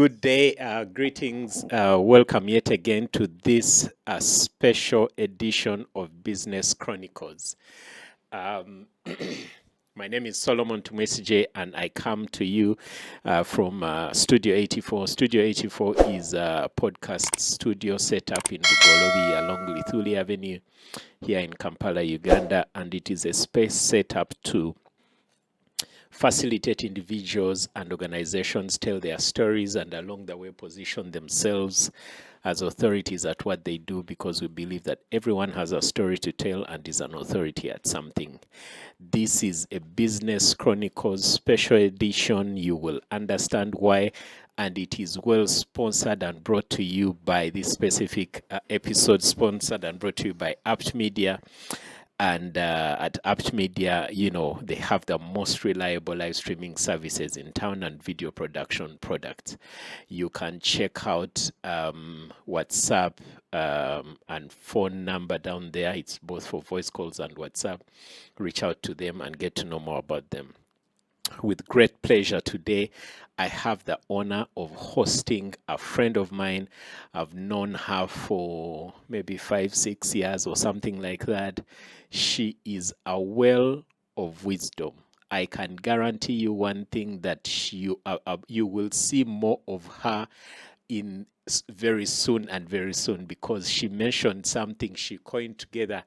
Good day, greetings. Welcome yet again to this special edition of Business Chronicles. My name is Solomon Tumwesigye, and I come to you from Studio 84. Studio 84 is a podcast studio set up in Bugolobi along Lithuli Avenue here in Kampala, Uganda, and it is a space set up to facilitate individuals and organizations tell their stories and along the way position themselves as authorities at what they do, because we believe that everyone has a story to tell and is an authority at something. This is a Business Chronicles special edition. You will understand why, and it is well sponsored and brought to you by this specific episode, sponsored and brought to you by Apt Media. And at Apt Media, they have the most reliable live streaming services in town and video production products. You can check out WhatsApp and phone number down there. It's both for voice calls and WhatsApp. Reach out to them and get to know more about them. With great pleasure today, I have the honor of hosting a friend of mine. I've known her for maybe 5-6 years or something like that. She is a well of wisdom. I can guarantee you one thing, that you will see more of her in very soon, because she mentioned something. She coined together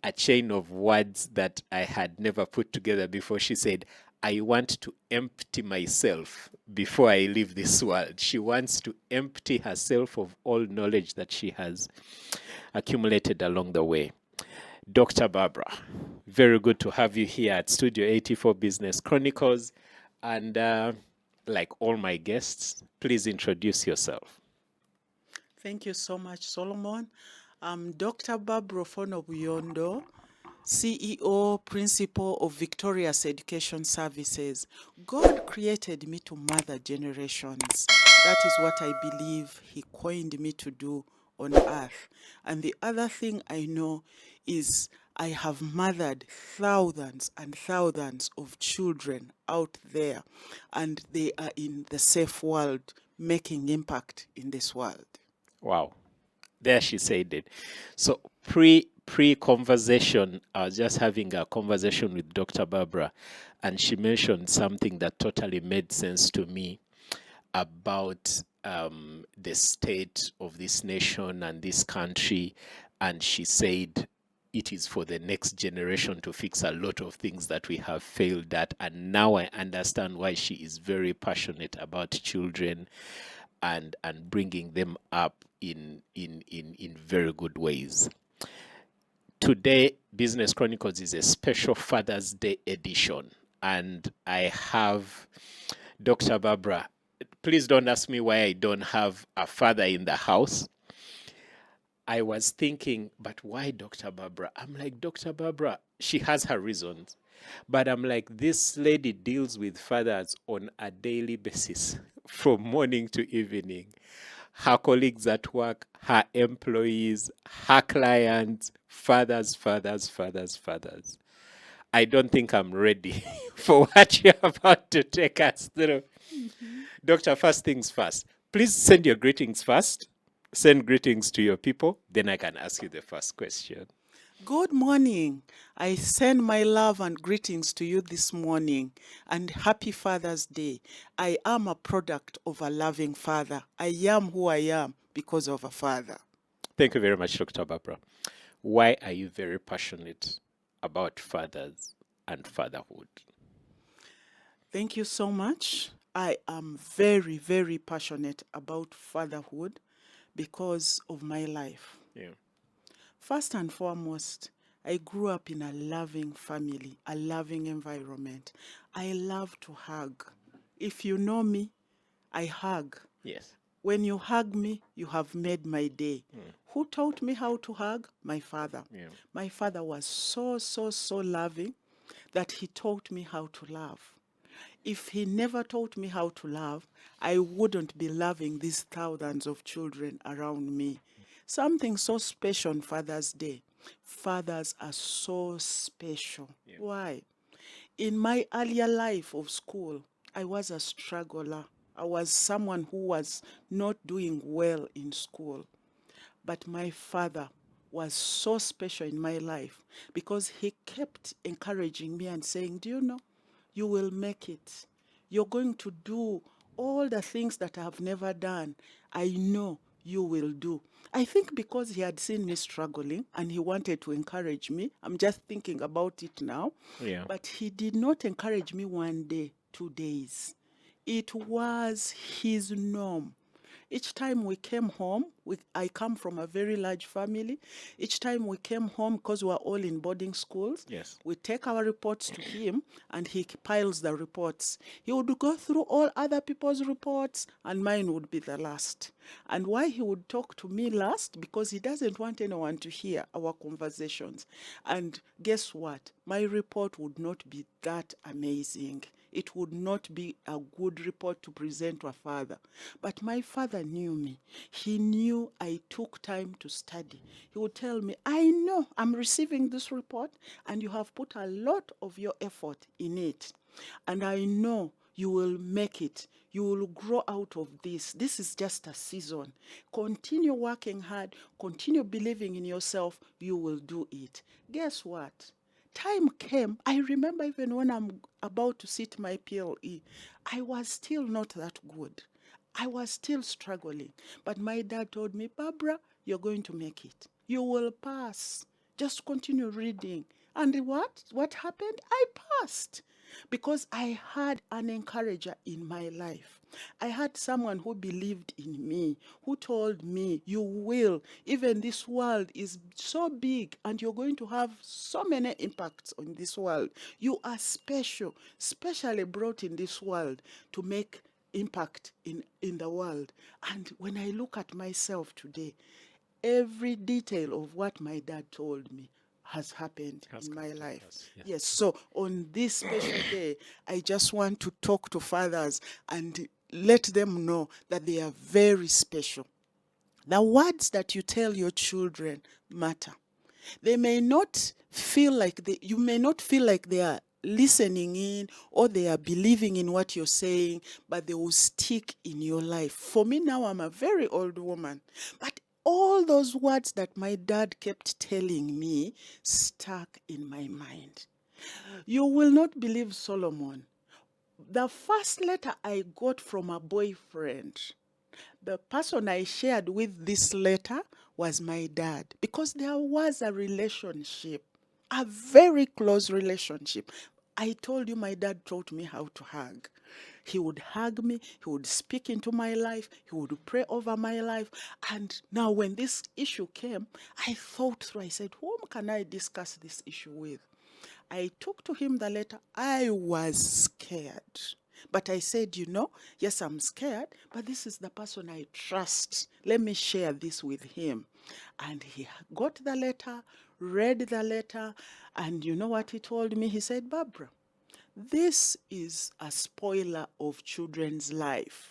a chain of words that I had never put together before. She said, I want to empty myself before I leave this world. She wants to empty herself of all knowledge that she has accumulated along the way. Dr. Barbara, very good to have you here at Studio 84 Business Chronicles. And like all my guests, please introduce yourself. Thank you so much, Solomon. I'm Dr. Barbara Ofwono Buyondo, CEO, Principal of Victorious Education Services. God created me to mother generations. That is what I believe He coined me to do on earth. And the other thing I know is I have mothered thousands and thousands of children out there, and they are in the safe world, making impact in this world. Wow. There she said it. So pre-conversation, I was just having a conversation with Dr. Barbara, and she mentioned something that totally made sense to me about the state of this nation and this country. And she said it is for the next generation to fix a lot of things that we have failed at. And now I understand why she is very passionate about children and bringing them up in very good ways. Today, Business Chronicles is a special Father's Day edition, and I have Dr. Barbara. Please don't ask me why I don't have a father in the house. I was thinking, but why Dr. Barbara? I'm like, Dr. Barbara, she has her reasons. But I'm like, this lady deals with fathers on a daily basis, from morning to evening. Her colleagues at work, her employees, her clients, fathers. I don't think I'm ready for what you're about to take us through. Mm-hmm. Doctor, first things first, please send your greetings first. Send greetings to your people, then I can ask you the first question. Good morning. I send my love and greetings to you this morning, and happy Father's Day. I am a product of a loving father. I am who I am because of a father. Thank you very much, Dr. Barbara. Why are you very passionate about fathers and fatherhood? Thank you so much. I am very, very passionate about fatherhood because of my life. Yeah. First and foremost, I grew up in a loving family, a loving environment. I love to hug. If you know me, I hug. Yes. When you hug me, you have made my day. Who taught me how to hug? My father. Yeah. My father was so loving that he taught me how to love. If he never taught me how to love, I wouldn't be loving these thousands of children around me. Something so special on Father's Day. Fathers are so special. Why? In my earlier life of school, I was a struggler. I was someone who was not doing well in school. But my father was so special in my life because he kept encouraging me and saying, do you know, you will make it. You're going to do all the things that I have never done. I know you will do. I think because he had seen me struggling and he wanted to encourage me. I'm just thinking about it now. Yeah. But he did not encourage me 1 day, 2 days. It was his norm. Each time we came home, I come from a very large family. Each time we came home, because we were all in boarding schools, Yes. we take our reports to him and he piles the reports. He would go through all other people's reports and mine would be the last. And why he would talk to me last? Because he doesn't want anyone to hear our conversations. And guess what? My report would not be that amazing. It would not be a good report to present to a father. But my father knew me. He knew I took time to study. He would tell me, I know I'm receiving this report and you have put a lot of your effort in it. And I know you will make it. You will grow out of this. This is just a season. Continue working hard. Continue believing in yourself. You will do it. Guess what? Time came. I remember even when I'm about to sit my PLE, I was still not that good. I was still struggling. But my dad told me, Barbara, you're going to make it. You will pass. Just continue reading. And what? What happened? I passed. Because I had an encourager in my life. I had someone who believed in me, who told me, you will. Even this world is so big and you're going to have so many impacts on this world. You are special, specially brought in this world to make impact in the world. And when I look at myself today, every detail of what my dad told me has happened in my life. Yes, so on this special day, I just want to talk to fathers and let them know that they are very special. The words that you tell your children matter. They may not feel like you may not feel like they are listening in or they are believing in what you're saying, but they will stick in your life. For me now, I'm a very old woman, but all those words that my dad kept telling me stuck in my mind. You will not believe, Solomon. The first letter I got from a boyfriend, the person I shared with this letter was my dad, because there was a relationship, a very close relationship. I told you my dad taught me how to hug. He would hug me, he would speak into my life, he would pray over my life. And now when this issue came, I thought through, I said, whom can I discuss this issue with? I took to him the letter. I was scared. But I said, yes, I'm scared, but this is the person I trust. Let me share this with him. And he got the letter, read the letter, and you know what he told me? He said, Barbara, this is a spoiler of children's life.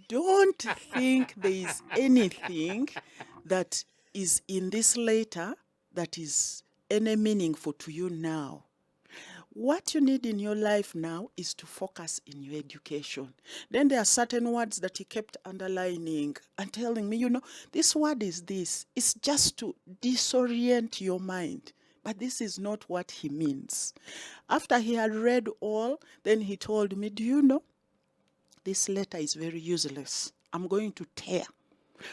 Don't think there is anything that is in this letter that is any meaningful to you now. What you need in your life now is to focus in your education. Then there are certain words that he kept underlining and telling me, this word is this. It's just to disorient your mind. But this is not what he means. After he had read all, then he told me, do you know, this letter is very useless. I'm going to tear.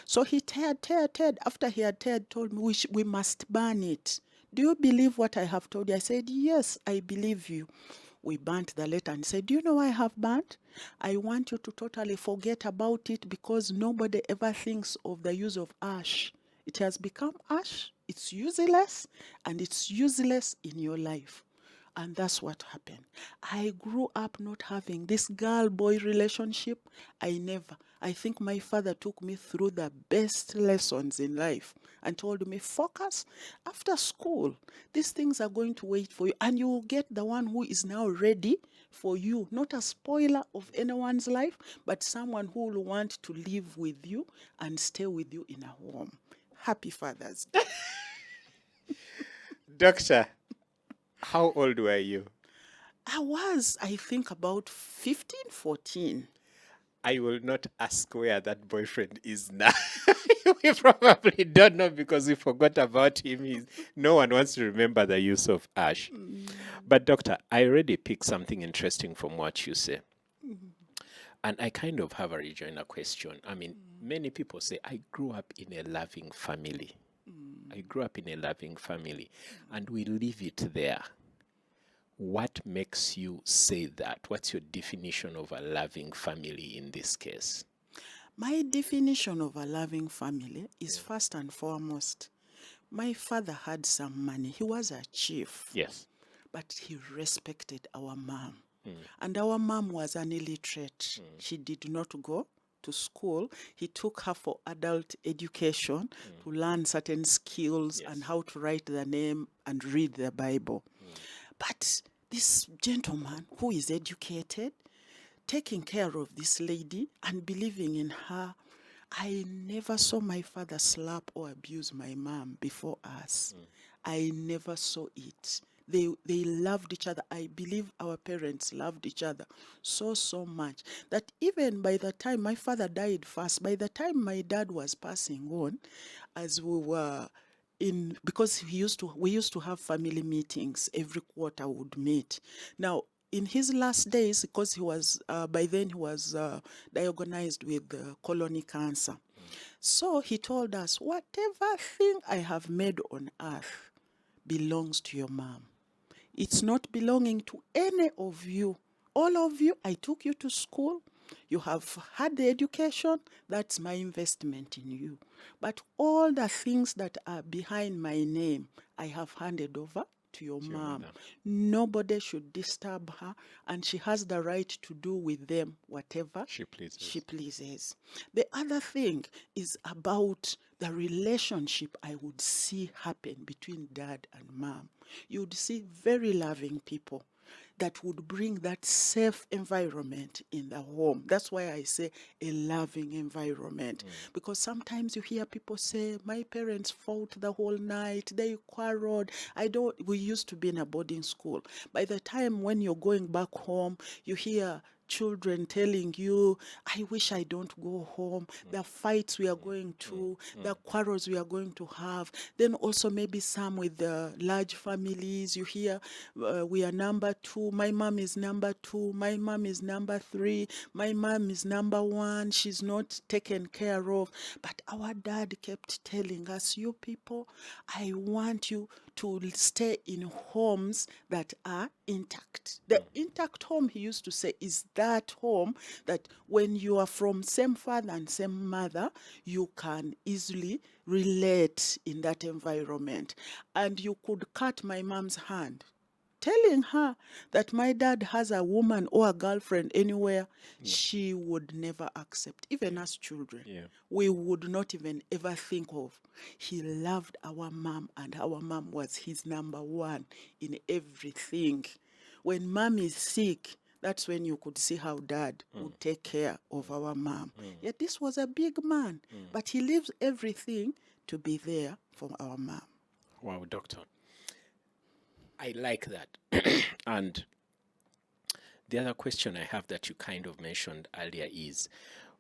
So he teared. After he had teared, told me, we must burn it. Do you believe what I have told you? I said, yes, I believe you. We burnt the letter and said, do you know why I have burnt? I want you to totally forget about it, because nobody ever thinks of the use of ash. It has become ash. It's useless, and it's useless in your life. And that's what happened. I grew up not having this girl-boy relationship. I think my father took me through the best lessons in life and told me, focus. After school, these things are going to wait for you. And you will get the one who is now ready for you. Not a spoiler of anyone's life, but someone who will want to live with you and stay with you in a home. Happy Father's Day. Doctor, how old were you? I think, about 15, 14. I will not ask where that boyfriend is now. We probably don't know because we forgot about him. No one wants to remember the use of ash. But, Doctor, I already picked something interesting from what you say. And I kind of have a rejoinder question. I mean, many people say, I grew up in a loving family. I grew up in a loving family. And we leave it there. What makes you say that? What's your definition of a loving family in this case? My definition of a loving family is first and foremost, my father had some money. He was a chief. Yes. But he respected our mom. And our mom was an illiterate. She did not go to school. He took her for adult education to learn certain skills and how to write the name and read the Bible. But this gentleman who is educated, taking care of this lady and believing in her, I never saw my father slap or abuse my mom before us. I never saw it. They loved each other. I believe our parents loved each other so much that even by the time my father died first, by the time my dad was passing on, as we were because we used to have family meetings every quarter, would meet. Now, in his last days, because he was by then he was diagnosed with colon cancer. So he told us, whatever thing I have made on earth belongs to your mom. It's not belonging to any of you. All of you, I took you to school. You have had the education. That's my investment in you. But all the things that are behind my name, I have handed over to your mom. Nobody should disturb her, and she has the right to do with them whatever she pleases. The other thing is about the relationship I would see happen between dad and mom. You would see very loving people that would bring that safe environment in the home. That's why I say a loving environment. Because sometimes you hear people say, my parents fought the whole night, they quarreled. We used to be in a boarding school. By the time when you're going back home, you hear children telling you, I wish I don't go home, the fights we are going to, the quarrels we are going to have. Then also maybe some with the large families, you hear, we are number 2, my mom is number 2, my mom is number 3, my mom is number 1, she's not taken care of. But our dad kept telling us, you people, I want you to stay in homes that are intact. The intact home, he used to say, is that home that when you are from same father and same mother, you can easily relate in that environment. And you could cut my mom's hand, telling her that my dad has a woman or a girlfriend anywhere, she would never accept, even as children. We would not even ever think of. He loved our mom, and our mom was his number 1 in everything. When mom is sick, that's when you could see how dad would take care of our mom. Yet this was a big man, but he leaves everything to be there for our mom. Wow, doctor. I like that. And the other question I have that you kind of mentioned earlier is,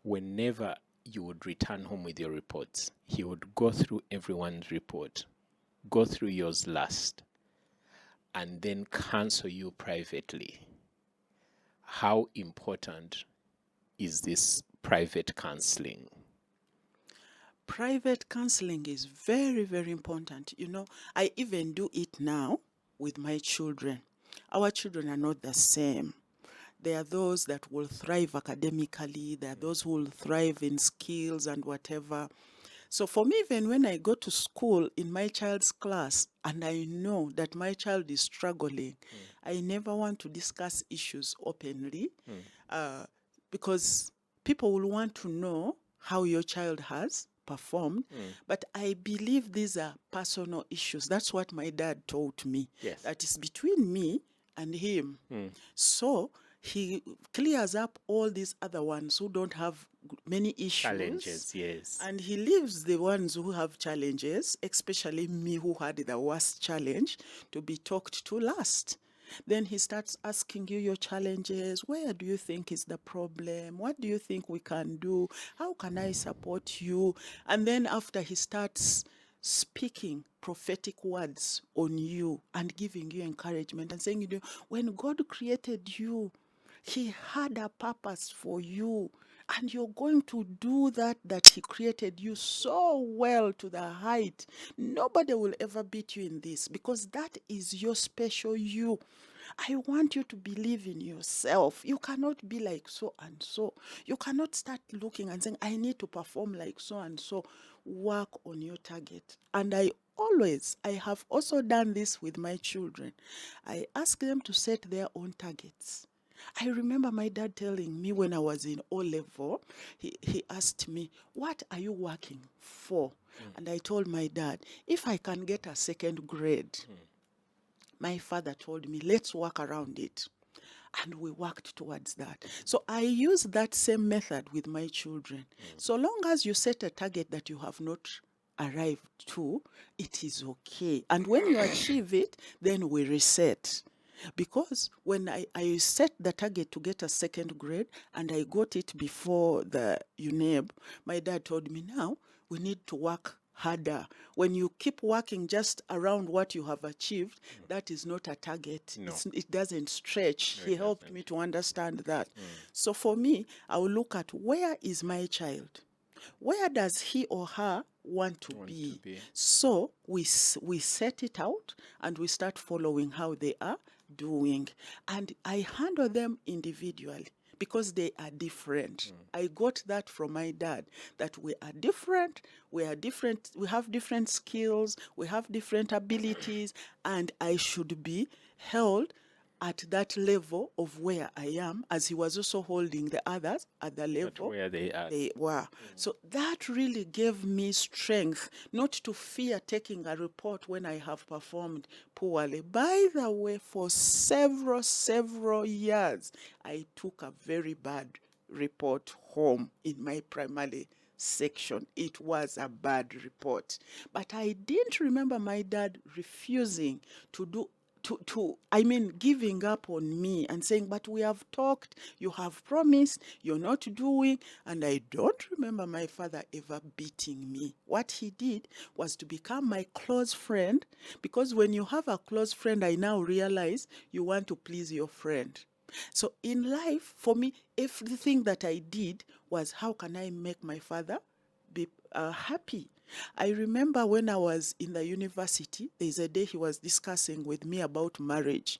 whenever you would return home with your reports, he would go through everyone's report, go through yours last, and then counsel you privately. How important is this private counseling? Private counseling is very, very important. You know, I even do it now with my children. Our children are not the same. There are those that will thrive academically. There are those who will thrive in skills and whatever. So for me, even when I go to school in my child's class and I know that my child is struggling, I never want to discuss issues openly because people will want to know how your child has performed. But I believe these are personal issues. That's what my dad taught me. Yes. That is between me and him. So he clears up all these other ones who don't have many issues. Challenges, yes. And he leaves the ones who have challenges, especially me who had the worst challenge, to be talked to last. Then he starts asking you your challenges. Where do you think is the problem? What do you think we can do? How can I support you? And then after he starts speaking prophetic words on you and giving you encouragement and saying, when God created you, he had a purpose for you, and you're going to do that he created you so well to the height. Nobody will ever beat you in this, because that is your special you. I want you to believe in yourself. You cannot be like so and so. You cannot start looking and saying, I need to perform like so and so. Work on your target. And I have also done this with my children. I ask them to set their own targets. I remember my dad telling me when I was in O level, he asked me, what are you working for? And I told my dad, if I can get a second grade, my father told me, let's work around it. And we worked towards that. So I use that same method with my children. So long as you set a target that you have not arrived to, it is okay. And when you achieve it, then we reset. Because when I set the target to get a second grade and I got it before the UNEB, my dad told me, now we need to work harder. When you keep working just around what you have achieved, that is not a target. No. It doesn't stretch. No, He it helped doesn't. me to understand that. So for me, I will look at, where is my child? Where does he or her want to be? So we set it out and we start following how they are doing. And I handle them individually because they are different. I got that from my dad, that we are different, we have different skills, we have different abilities, and I should be held at that level of where I am, as he was also holding the others at the level where they are. they were. So that really gave me strength not to fear taking a report when I have performed poorly. By the way, for several years, I took a very bad report home in my primary section. It was a bad report. But I didn't remember my dad refusing to giving up on me and saying, but we have talked, you have promised, you're not doing. And I don't remember my father ever beating me. What he did was to become my close friend, because when you have a close friend, I now realize you want to please your friend. So in life, for me, everything that I did was, how can I make my father be happy? I remember when I was in the university, there's a day he was discussing with me about marriage.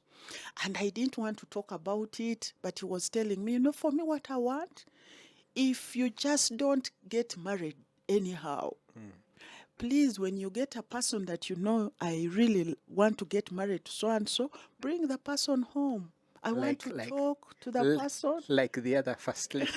And I didn't want to talk about it, but he was telling me, for me, what I want, if you just don't get married anyhow, please, when you get a person that I really want to get married to so-and-so, bring the person home. I want to talk to the person. Like the other first lady.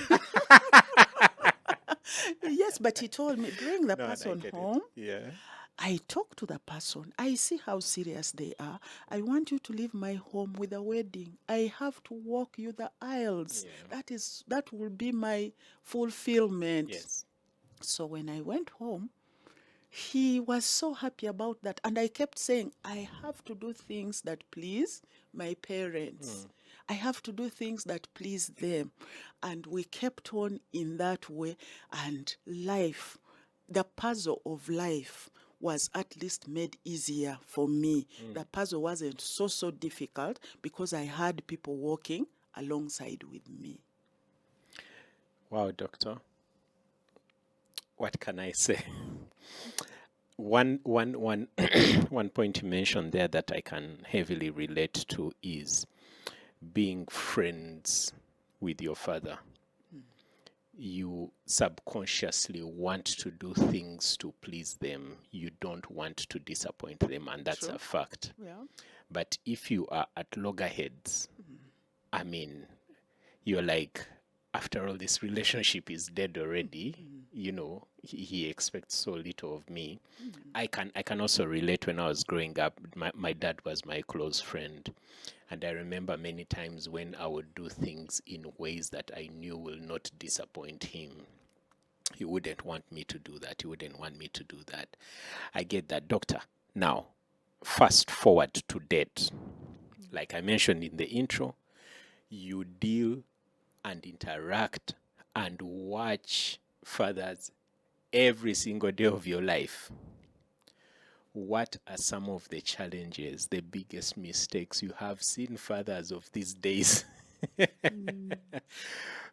Yes, but he told me, bring the person home. Yeah. I talk to the person. I see how serious they are. I want you to leave my home with a wedding. I have to walk you the aisles. Yeah. That will be my fulfillment. Yes. So when I went home, he was so happy about that. And I kept saying, I have to do things that please my parents. I have to do things that please them. And we kept on in that way. And life, the puzzle of life, was at least made easier for me. The puzzle wasn't so difficult because I had people walking alongside with me. Wow, Doctor. What can I say? One point you mentioned there that I can heavily relate to is being friends with your father. You subconsciously want to do things to please them. You don't want to disappoint them, and that's True. a fact. Yeah. But if you are at loggerheads, I mean, you're like, after all, this relationship is dead already. He expects so little of me. I can also relate. When I was growing up, my dad was my close friend. And I remember many times when I would do things in ways that I knew will not disappoint him. He wouldn't want me to do that. He wouldn't want me to do that. I get that, Doctor. Now, fast forward to date. Like I mentioned in the intro, you deal and interact and watch fathers every single day of your life. What are some of the challenges, the biggest mistakes you have seen fathers of these days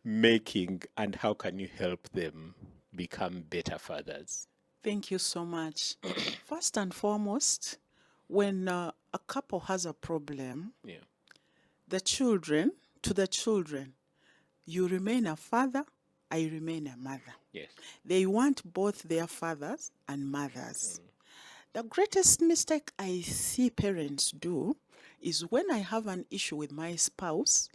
making, and how can you help them become better fathers? Thank you so much. First and foremost, when a couple has a problem, Yeah. to the children, you remain a father, I remain a mother. Yes. They want both their fathers and mothers. The greatest mistake I see parents do is when I have an issue with my spouse,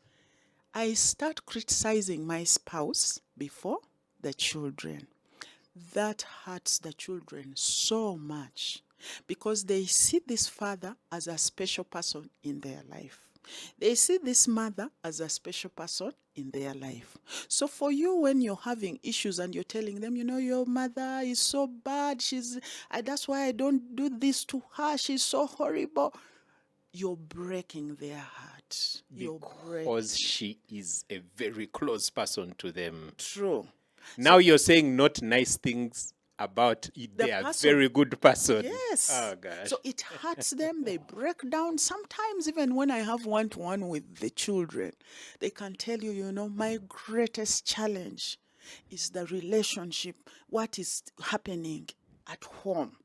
I start criticizing my spouse before the children. That hurts the children so much because they see this father as a special person in their life. They see this mother as a special person in their life. So for you, when you're having issues and you're telling them, your mother is so bad, that's why I don't do this to her, she's so horrible, you're breaking their heart. Because she is a very close person to them. True. Now you're saying not nice things about it. They are very good person. Yes. Oh gosh. So it hurts them. They break down. Sometimes even when I have one-to-one with the children, they can tell you, my greatest challenge is the relationship, what is happening at home.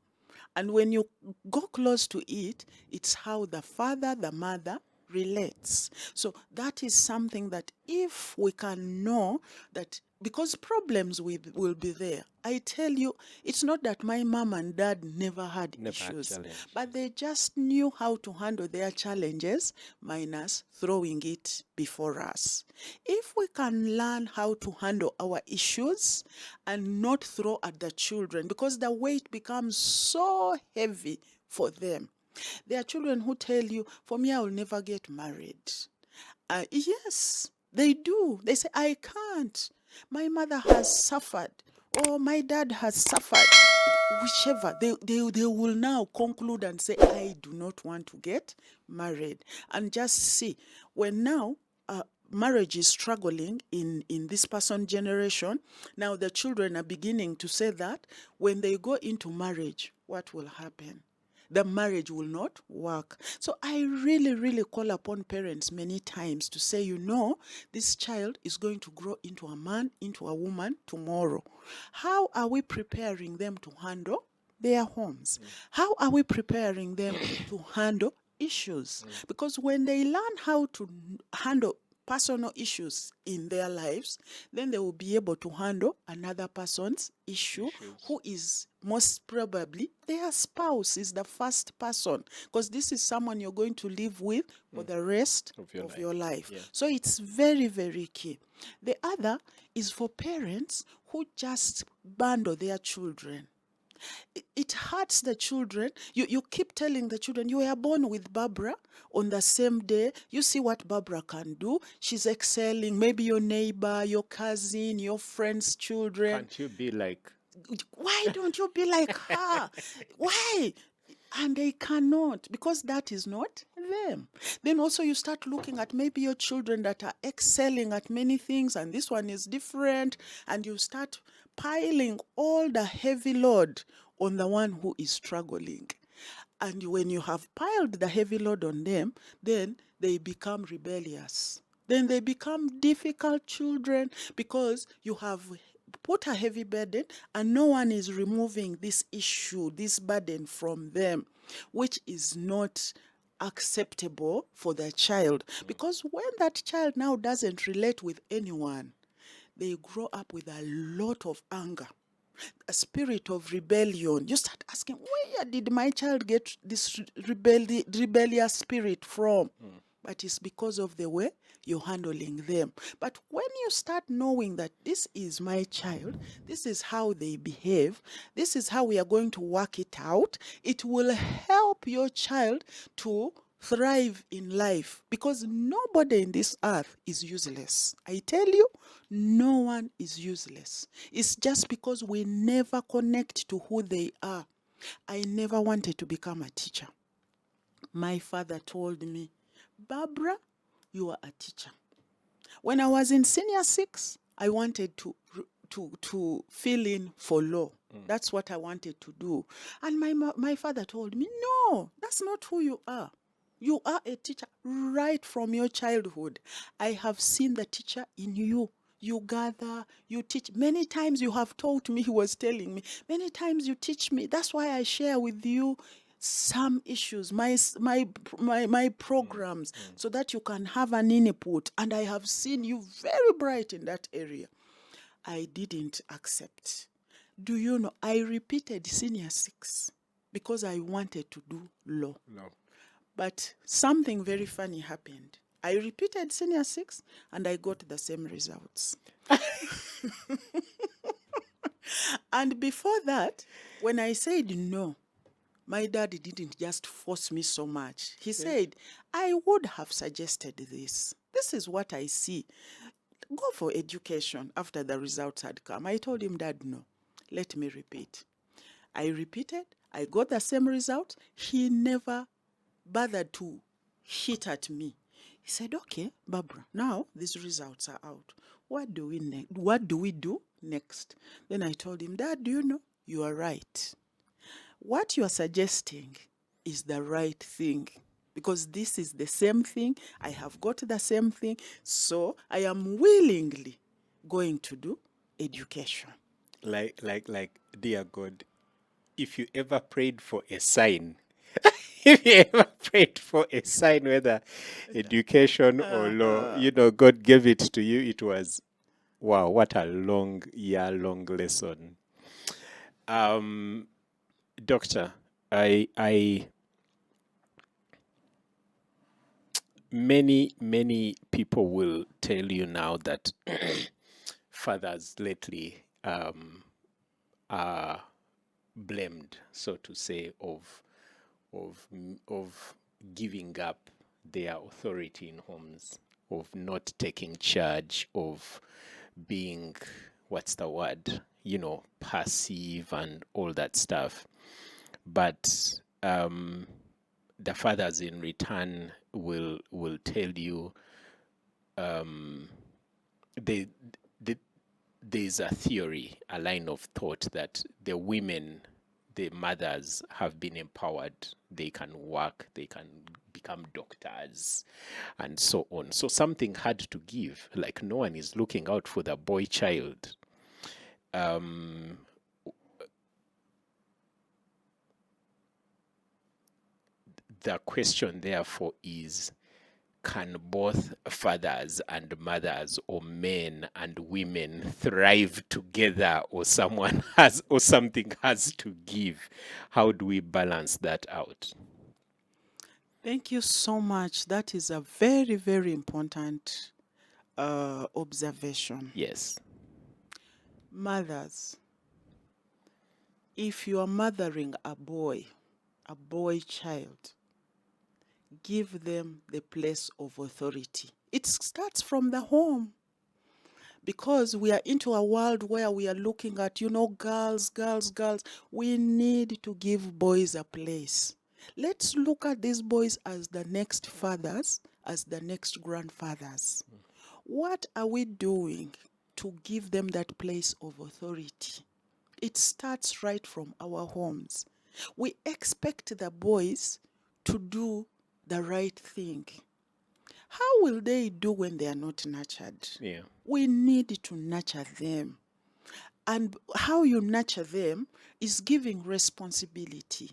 And when you go close to it, it's how the father, the mother relates. So that is something that if we can know that, because problems will be there. I tell you, it's not that my mom and dad never had issues, but they just knew how to handle their challenges minus throwing it before us. If we can learn how to handle our issues and not throw at the children, because the weight becomes so heavy for them. There are children who tell you, for me, I will never get married. Yes, they do. They say, I can't. My mother has suffered, or my dad has suffered. Whichever, they will now conclude and say, I do not want to get married. And just see, when now marriage is struggling in this person generation, now the children are beginning to say that when they go into marriage, what will happen? The marriage will not work. So I really, really call upon parents many times to say, this child is going to grow into a man, into a woman tomorrow. How are we preparing them to handle their homes? How are we preparing them to handle issues? Because when they learn how to handle personal issues in their lives, then they will be able to handle another person's issue who is most probably their spouse is the first person, because this is someone you're going to live with for the rest of your life. Yeah. So it's very, very key. The other is for parents who just bundle their children. It hurts the children. You keep telling the children, you were born with Barbara on the same day. You see what Barbara can do. She's excelling. Maybe your neighbor, your cousin, your friend's children. Can't you be like... Why don't you be like her? Why? And they cannot, because that is not them. Then also you start looking at maybe your children that are excelling at many things, and this one is different, and you start piling all the heavy load on the one who is struggling. And when you have piled the heavy load on them, then they become rebellious. Then they become difficult children because you have put a heavy burden and no one is removing this issue, this burden from them, which is not acceptable for the child. Because when that child now doesn't relate with anyone, they grow up with a lot of anger, a spirit of rebellion. You start asking, where did my child get this rebellious spirit from? But it's because of the way you're handling them. But when you start knowing that this is my child, this is how they behave, this is how we are going to work it out, it will help your child to thrive in life, because nobody in this earth is useless. I tell you, no one is useless. It's just because we never connect to who they are. I never wanted to become a teacher. My father told me, Barbara, you are a teacher. When I was in senior 6, I wanted to fill in for law. That's what I wanted to do. And my father told me, no, that's not who you are. You are a teacher right from your childhood. I have seen the teacher in you. You gather, you teach. Many times you have taught me, he was telling me, many times you teach me. That's why I share with you some issues, my programs, so that you can have an input. And I have seen you very bright in that area. I didn't accept. Do you know, I repeated senior 6 because I wanted to do law. No. But something very funny happened. I repeated senior 6 and I got the same results. And before that, when I said no, my dad didn't just force me so much. He said, I would have suggested this. This is what I see. Go for education after the results had come. I told him, Dad, no, let me repeat. I repeated. I got the same result. He never bothered to hit at me. He said, okay, Barbara, now these results are out. What do we do next? Then I told him, Dad, do you know, you are right. What you are suggesting is the right thing, because this is the same thing. I have got the same thing. So I am willingly going to do education. Like, dear God, if you ever prayed for a sign, if you ever prayed for a sign, whether education or law, God gave it to you. It was, wow, what a long lesson. Doctor, many people will tell you now that fathers lately are blamed, so to say, of giving up their authority in homes, of not taking charge, of being, what's the word, passive and all that stuff. But the fathers in return will tell you there's a theory, a line of thought that the women, the mothers, have been empowered. They can work, they can become doctors, and so on. So something had to give. Like, no one is looking out for the boy child. The question, therefore, is, can both fathers and mothers, or men and women, thrive together, or something has to give? How do we balance that out? Thank you so much. That is a very, very important observation. Yes. Mothers, if you are mothering a boy child, give them the place of authority. It starts from the home. Because we are into a world where we are looking at, girls. We need to give boys a place. Let's look at these boys as the next fathers, as the next grandfathers. What are we doing to give them that place of authority? It starts right from our homes. We expect the boys to do the right thing. How will they do when they are not nurtured? Yeah. We need to nurture them. And how you nurture them is giving responsibility,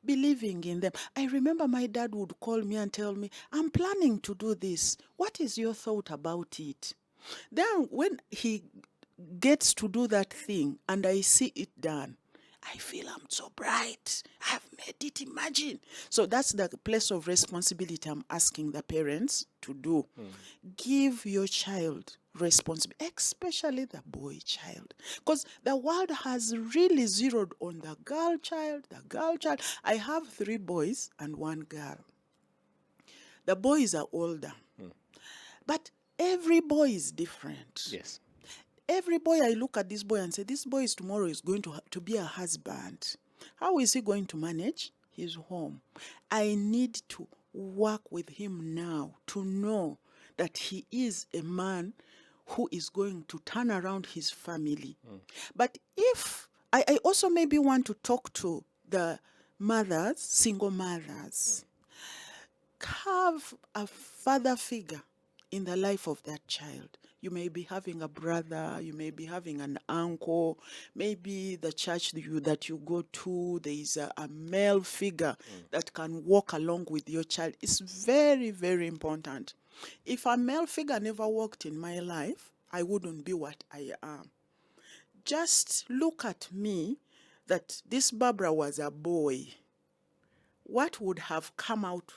believing in them. I remember my dad would call me and tell me, I'm planning to do this. What is your thought about it? Then when he gets to do that thing and I see it done, I feel I'm so bright. I've made it, imagine. So that's the place of responsibility I'm asking the parents to do. Give your child responsibility, especially the boy child. Because the world has really zeroed on the girl child. I have 3 boys and 1 girl. The boys are older. But every boy is different. Yes. Every boy, I look at this boy and say, this boy tomorrow is going to be a husband. How is he going to manage his home? I need to work with him now to know that he is a man who is going to turn around his family. But if I also maybe want to talk to the mothers, single mothers, have a father figure in the life of that child. You may be having a brother, you may be having an uncle, maybe the church that you go to, there is a male figure that can walk along with your child. It's very, very important. If a male figure never walked in my life, I wouldn't be what I am. Just look at me, that this Barbara was a boy. What would have come out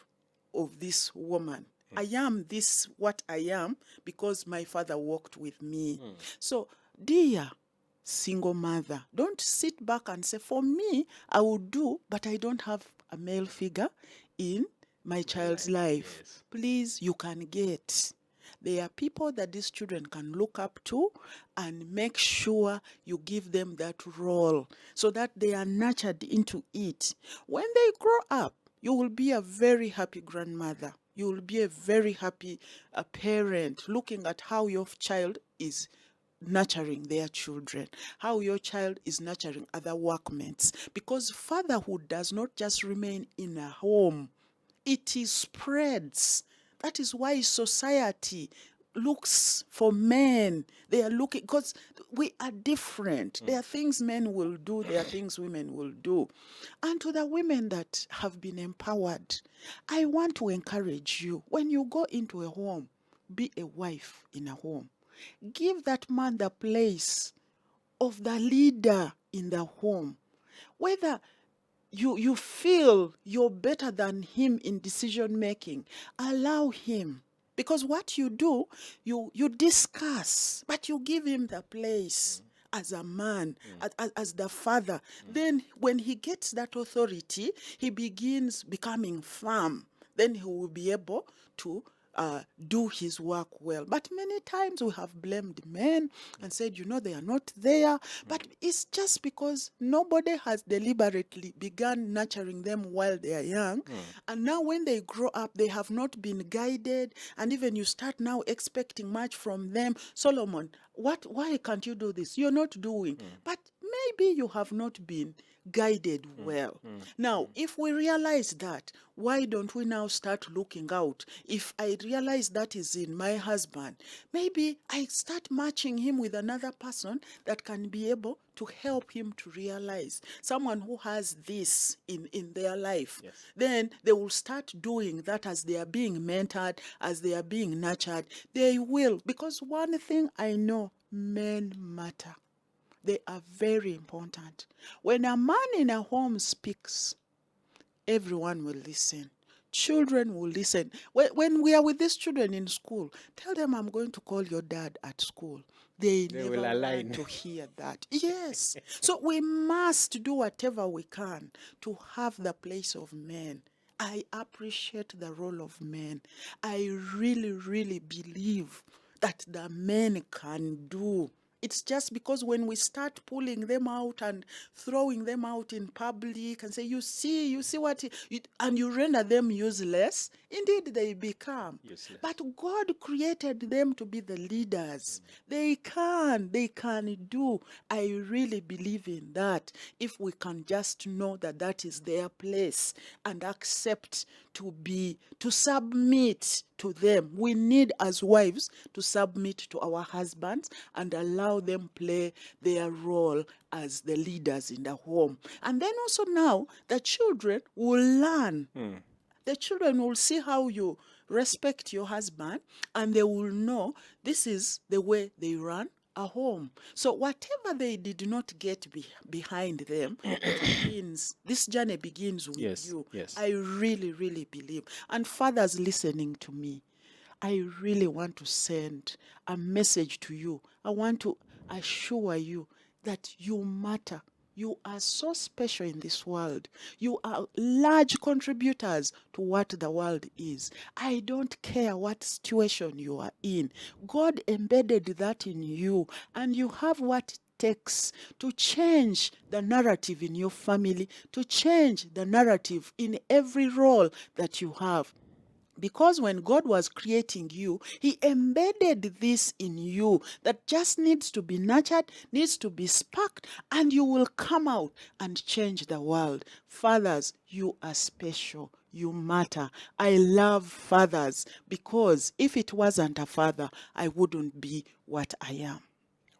of this woman? I am this what I am because my father walked with me. So, dear single mother, don't sit back and say, for me, I will do, but I don't have a male figure in my child's life. Yes. Please, you can get. There are people that these children can look up to, and make sure you give them that role so that they are nurtured into it. When they grow up, you will be a very happy grandmother. You will be a very happy parent, looking at how your child is nurturing their children, how your child is nurturing other workmates. Because fatherhood does not just remain in a home, it is spreads. That is why society looks for men. They are looking, because we are different. There are things men will do, there are things women will do. And to the women that have been empowered, I want to encourage you, when you go into a home, be a wife in a home. Give that man the place of the leader in the home. Whether you feel you're better than him in decision making, allow him. Because what you do, you discuss, but you give him the place as a man, as the father. Then when he gets that authority, he begins becoming firm. Then he will be able to do his work well. But many times we have blamed men and said, they are not there. But it's just because nobody has deliberately begun nurturing them while they are young. And now when they grow up, they have not been guided. And even you start now expecting much from them. Solomon, why can't you do this? You're not doing. But maybe you have not been guided well. Now, if we realize that, why don't we now start looking out? If I realize that is in my husband, maybe I start matching him with another person that can be able to help him to realize, someone who has this in their life. Yes. Then they will start doing that as they are being mentored, as they are being nurtured. They will, because one thing I know, men matter. They are very important. When a man in a home speaks, everyone will listen. Children will listen. When we are with these children in school, tell them, I'm going to call your dad at school. They never will align. want to hear that. Yes. So we must do whatever we can to have the place of men. I appreciate the role of men. I really, really believe that the men can do. It's just because when we start pulling them out and throwing them out in public and say, you see what, and you render them useless, indeed they become. Useless. But God created them to be the leaders. They can do. I really believe in that. If we can just know that that is their place and accept to submit to them. We need as wives to submit to our husbands and allow them play their role as the leaders in the home. And then also now the children will learn. The children will see how you respect your husband, and they will know this is the way they run a home. So whatever they did not get behind them, this journey begins with you. Yes. I really, really believe. And fathers listening to me, I really want to send a message to you. I want to assure you that you matter. You are so special in this world. You are large contributors to what the world is. I don't care what situation you are in. God embedded that in you, and you have what it takes to change the narrative in your family, to change the narrative in every role that you have. Because when God was creating you, he embedded this in you that just needs to be nurtured, needs to be sparked, and you will come out and change the world. Fathers, you are special. You matter. I love fathers because if it wasn't a father, I wouldn't be what I am.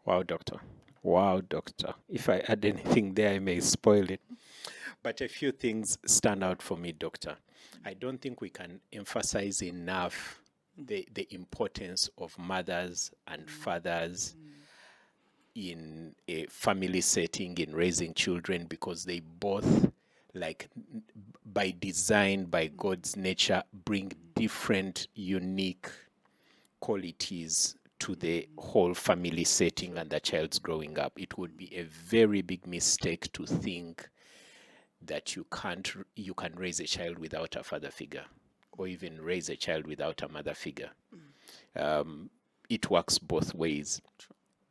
Wow, doctor. Wow, doctor. If I add anything there, I may spoil it. But a few things stand out for me, doctor. I don't think we can emphasize enough the importance of mothers and fathers in a family setting, in raising children, because they both, like by design, by God's nature, bring different, unique qualities to the whole family setting and the child's growing up. It would be a very big mistake to think that you can raise a child without a father figure, or even raise a child without a mother figure. It works both ways.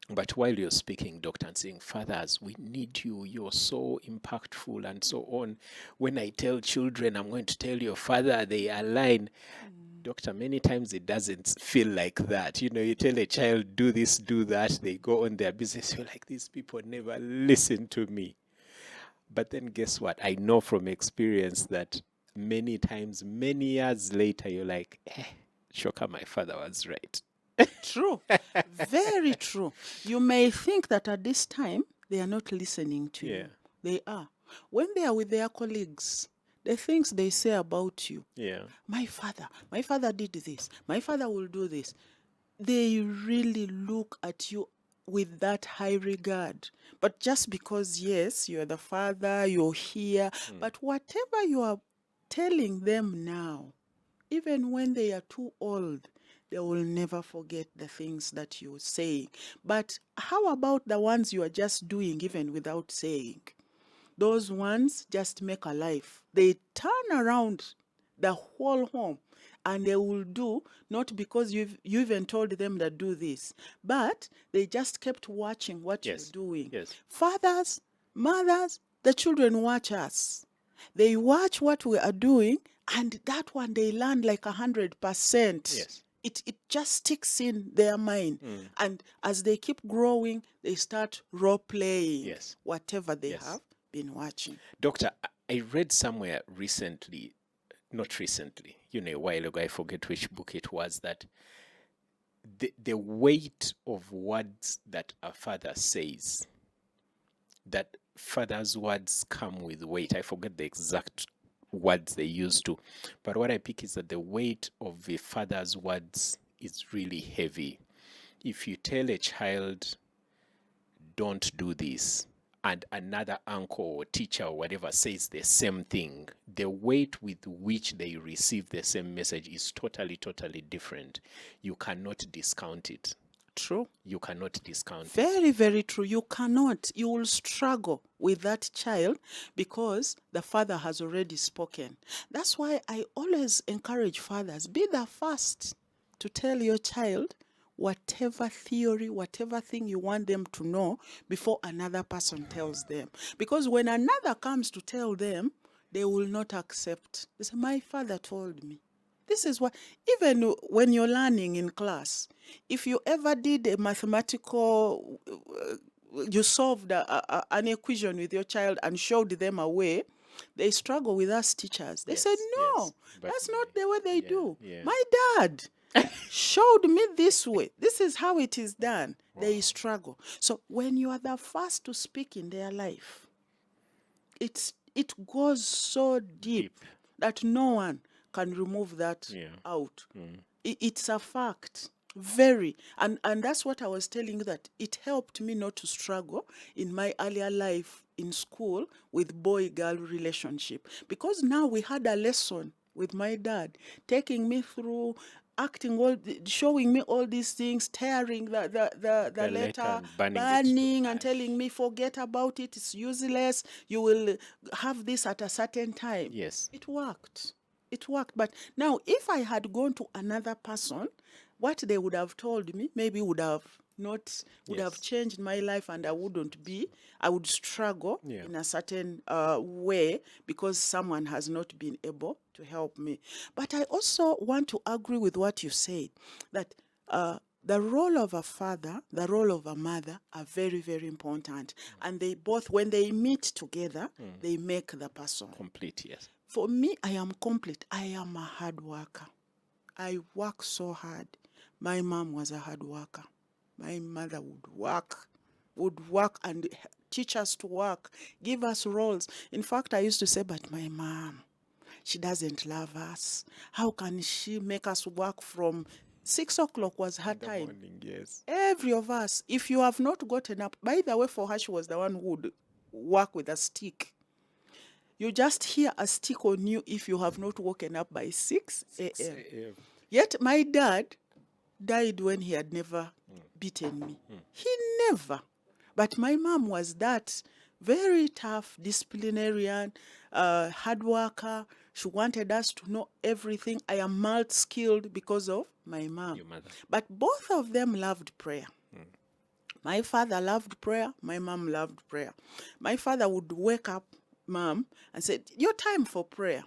But while you're speaking, doctor, and saying, fathers, we need you, you're so impactful and so on. When I tell children, I'm going to tell your father, they align. Doctor, many times it doesn't feel like that. You know, you tell a child, do this, do that, they go on their business. You're like, these people never listen to me. But then guess what? I know from experience that many times, many years later, you're like, shocker, my father was right. True. Very true. You may think that at this time, they are not listening to you. They are. When they are with their colleagues, the things they say about you. My father did this. My father will do this. They really look at you with that high regard. But just because, yes, you're the father, you're here, but whatever you are telling them now, even when they are too old, they will never forget the things that you're saying. But how about the ones you are just doing even without saying? Those ones just make a life. They turn around the whole home and they will do, not because you even told them to do this, but they just kept watching what you're doing. Fathers, mothers, the children watch us. They watch what we are doing, and that one they learn like 100%. It just sticks in their mind. And as they keep growing, they start role-playing whatever they have been watching. Doctor, I read somewhere recently, not recently, a while ago, I forget which book it was, that the weight of words that a father says, that father's words come with weight. I forget the exact words they used to, but what I pick is that the weight of a father's words is really heavy. If you tell a child, don't do this, and another uncle or teacher or whatever says the same thing, the weight with which they receive the same message is totally, totally different. You cannot discount it. True. You cannot discount it. Very, very true. You cannot. You will struggle with that child because the father has already spoken. That's why I always encourage fathers, be the first to tell your child whatever theory, whatever thing you want them to know before another person tells them. Because when another comes to tell them, they will not accept. They say, my father told me. This is what, even when you're learning in class, if you ever did a mathematical, you solved an equation with your child and showed them a way, they struggle with us teachers. They said, no, that's not the way they do. My dad showed me this way. This is how it is done. Wow. They struggle. So when you are the first to speak in their life, it goes so deep that no one can remove that out. It's a fact. Very. And that's what I was telling you, that it helped me not to struggle in my earlier life in school with boy-girl relationship. Because now we had a lesson with my dad, taking me through acting, showing me all these things, tearing the letter, burning and telling me, forget about it, it's useless, you will have this at a certain time. Yes. It worked. It worked. But now, if I had gone to another person, what they would have told me maybe would have would have Yes. changed my life, and I would struggle Yeah. in a certain way because someone has not been able to help me. But I also want to agree with what you said, that the role of a father, the role of a mother are very, very important. And they both, when they meet together, they make the person Complete, yes. For me, I am complete. I am a hard worker. I work so hard. My mom was a hard worker. My mother would work and teach us to work, give us roles. In fact, I used to say, but my mom, she doesn't love us. How can she make us work from 6 o'clock was her time? Morning, yes. Every of us, if you have not gotten up, by the way, for her, she was the one who would work with a stick. You just hear a stick on you if you have not woken up by 6 a.m. Yet my dad died when he had never beaten me. He never. But my mom was that very tough disciplinarian, hard worker. She wanted us to know everything. I am multi-skilled because of my mom. Your mother. But both of them loved prayer. My father loved prayer. My mom loved prayer. My father would wake up Mom and said, your time for prayer.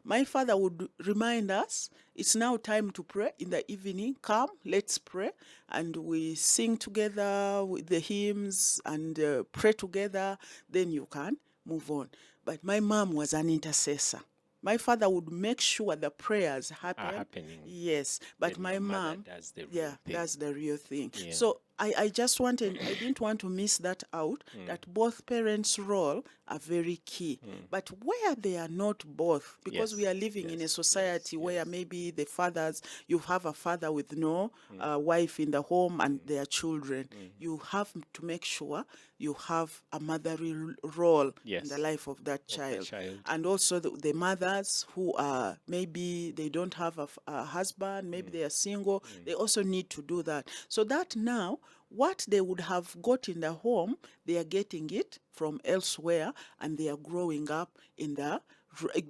My father would remind us, it's now time to pray in the evening. Come, let's pray. And we sing together with the hymns and pray together. Then you can move on. But my mom was an intercessor. My father would make sure the prayers happen. Are happening. Yes, but Then my your mother mom, does the real thing. that's the real thing. Yeah. So I didn't want to miss that out, that both parents' role are very key. But where they are not both, because we are living in a society where maybe the fathers, you have a father with no wife in the home and their children, you have to make sure you have a motherly role in the life of that child. And also the mothers who are, maybe they don't have a husband, maybe they are single, they also need to do that. So that now, what they would have got in the home, they are getting it from elsewhere, and they are growing up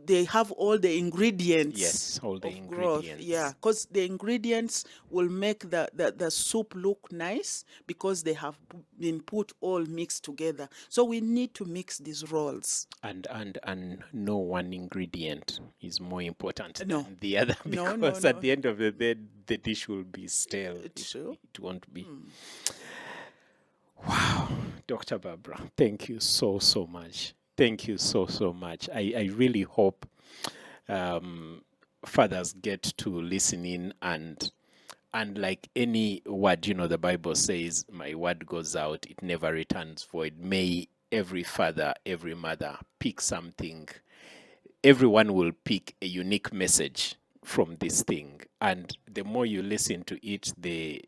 they have all the ingredients. Yes, all the of growth. ingredients. Yeah, because the ingredients will make the soup look nice because they have been put all mixed together. So we need to mix these roles. And no one ingredient is more important No. than the other, because at the end of the day, the dish will be stale. It won't be. Wow, Dr. Barbara, thank you so much. Thank you so much. I really hope fathers get to listen in, and like any word, the Bible says, my word goes out, it never returns void. May every father, every mother pick something. Everyone will pick a unique message from this thing. And the more you listen to it, the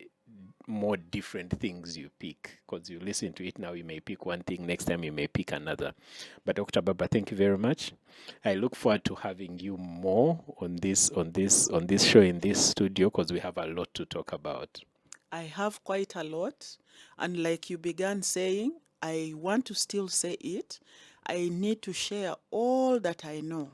more different things you pick, because you listen to it now, you may pick one thing, next time you may pick another. But Dr. Barbara, thank you very much. I look forward to having you more on this show, in this studio, because we have a lot to talk about. I have quite a lot, and like you began saying, I want to still say it. I need to share all that I know,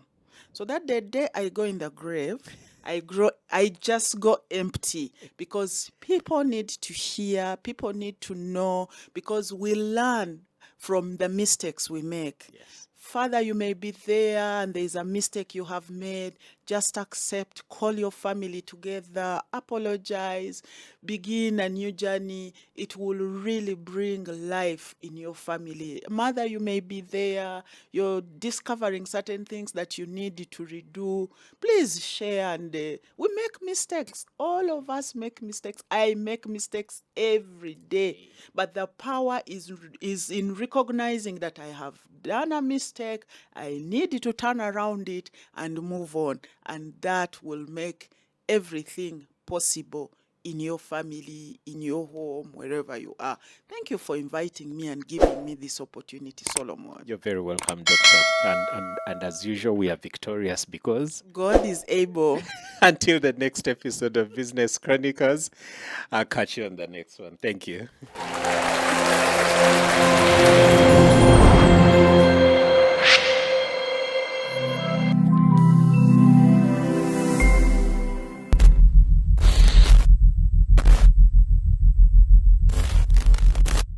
so that the day I go in the grave, I just go empty, because people need to hear, people need to know, because we learn from the mistakes we make. Yes. Father, you may be there and there's a mistake you have made. Just accept, call your family together, apologize, begin a new journey. It will really bring life in your family. Mother, you may be there, you're discovering certain things that you need to redo. Please share, and we make mistakes. All of us make mistakes. I make mistakes every day. But the power is in recognizing that I have done a mistake. I need to turn around it and move on. And that will make everything possible in your family, in your home, wherever you are. Thank you for inviting me and giving me this opportunity, Solomon. You're very welcome, Doctor. And as usual, we are victorious because God is able. Until the next episode of Business Chronicles, I'll catch you on the next one. Thank you.